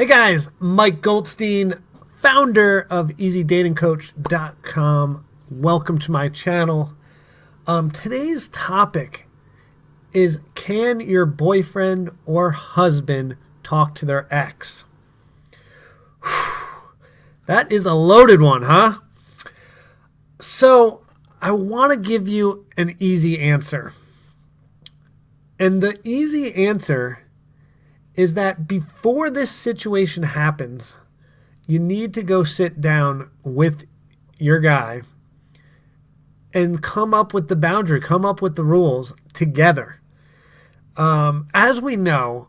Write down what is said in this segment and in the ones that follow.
Hey guys, Mike Goldstein, founder of EasyDatingCoach.com. Welcome to my channel. Today's topic is, can your boyfriend or husband talk to their ex? That is a loaded one, huh? So I want to give you an easy answer. And the easy answer is that before this situation happens, you need to go sit down with your guy and come up with the boundary, come up with the rules together. As we know,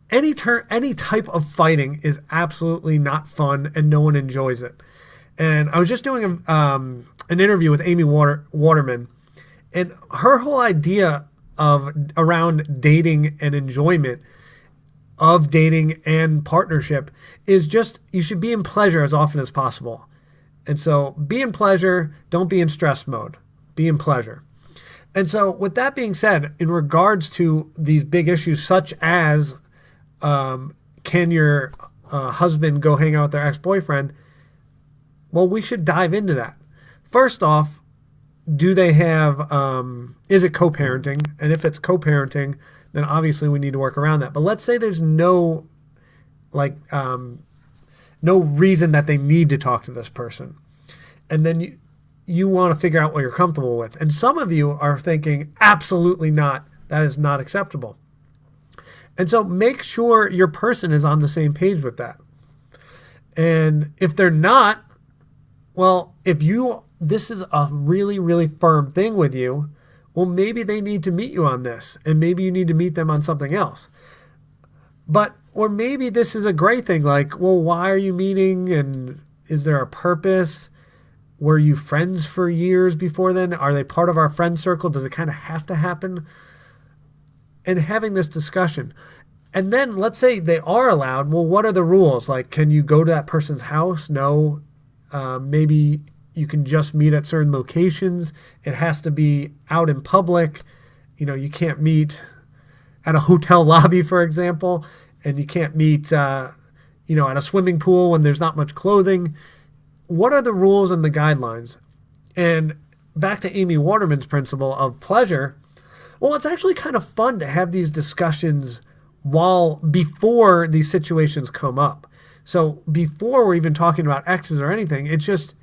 any type of fighting is absolutely not fun and no one enjoys it. And I was just doing an interview with Amy Waterman, and her whole idea around dating and enjoyment of dating and partnership is just, you should be in pleasure as often as possible. And so be in pleasure, don't be in stress mode, be in pleasure. And so with that being said, in regards to these big issues such as can your husband go hang out with their ex-boyfriend, well, we should dive into that. First off, do they have, is it co-parenting? And if it's co-parenting, then obviously we need to work around that. But let's say there's no reason that they need to talk to this person. And then you want to figure out what you're comfortable with. And some of you are thinking, absolutely not. That is not acceptable. And so make sure your person is on the same page with that. And if they're not, well, this is a really, really firm thing with you, well, maybe they need to meet you on this, and maybe you need to meet them on something else. Or maybe this is a great thing, like, well, why are you meeting, and is there a purpose? Were you friends for years before then? Are they part of our friend circle? Does it kind of have to happen? And having this discussion. And then let's say they are allowed, well, what are the rules? Like, can you go to that person's house? No. Maybe you can just meet at certain locations. It has to be out in public. You can't meet at a hotel lobby, for example, and you can't meet, at a swimming pool when there's not much clothing. What are the rules and the guidelines? And back to Amy Waterman's principle of pleasure. Well, it's actually kind of fun to have these discussions before these situations come up. So before we're even talking about exes or anything, it's just,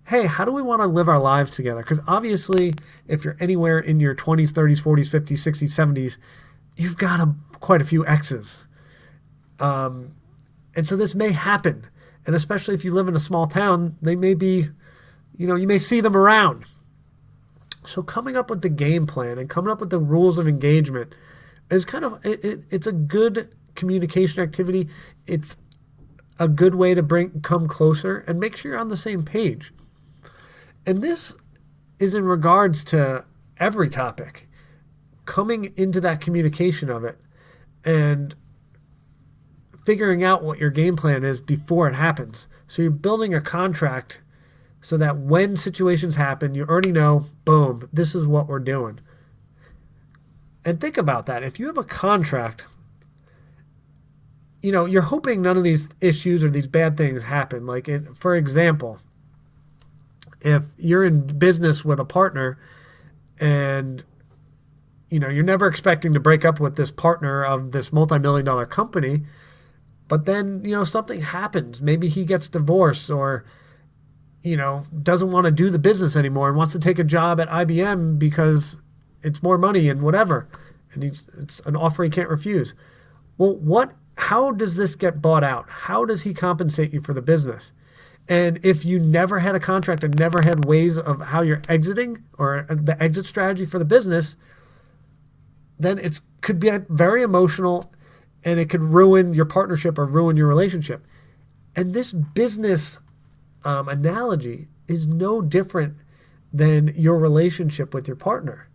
hey, how do we want to live our lives together? Because obviously, if you're anywhere in your 20s, 30s, 40s, 50s, 60s, 70s, you've got quite a few exes. And so this may happen. And especially if you live in a small town, they may be, you may see them around. So coming up with the game plan and coming up with the rules of engagement is kind of, it's a good communication activity. It's a good way to come closer and make sure you're on the same page. And this is in regards to every topic, coming into that communication of it and figuring out what your game plan is before it happens. So you're building a contract so that when situations happen, you already know, boom, this is what we're doing. And think about that. If you have a contract, you're hoping none of these issues or these bad things happen. Like, for example, if you're in business with a partner and, you're never expecting to break up with this partner of this multi-million-dollar company, but then, something happens. Maybe he gets divorced or, doesn't want to do the business anymore and wants to take a job at IBM because it's more money and whatever. And it's an offer he can't refuse. Well, how does this get bought out? How does he compensate you for the business? And if you never had a contract and never had ways of how you're exiting or the exit strategy for the business, then it could be very emotional and it could ruin your partnership or ruin your relationship. And this business analogy is no different than your relationship with your partner.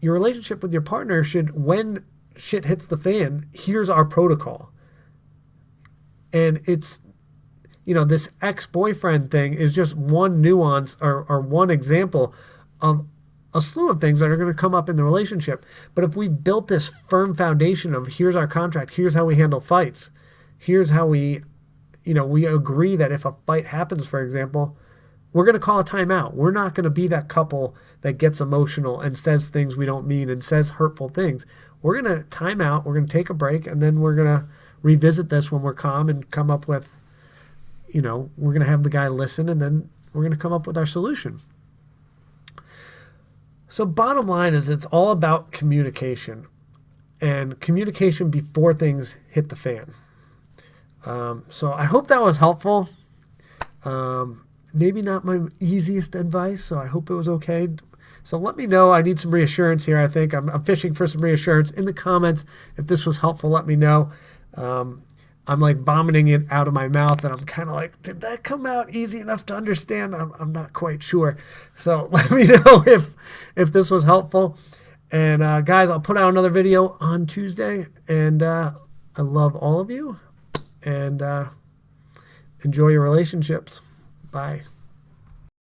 Your relationship with your partner should, when shit hits the fan, here's our protocol. And it's, this ex-boyfriend thing is just one nuance or one example of a slew of things that are going to come up in the relationship. But if we built this firm foundation of here's our contract, here's how we handle fights, here's how we agree that if a fight happens, for example, we're going to call a timeout. We're not going to be that couple that gets emotional and says things we don't mean and says hurtful things. We're going to time out. We're going to take a break, and then we're going to revisit this when we're calm and come up with, we're going to have the guy listen, and then we're going to come up with our solution. So bottom line is it's all about communication, and communication before things hit the fan. So I hope that was helpful. Maybe not my easiest advice, so I hope it was okay. So let me know. I need some reassurance here, I think. I'm fishing for some reassurance in the comments. If this was helpful, let me know. I'm like vomiting it out of my mouth, and I'm kind of like, did that come out easy enough to understand? I'm not quite sure. So let me know if this was helpful. And guys, I'll put out another video on Tuesday. And I love all of you. And enjoy your relationships. Bye.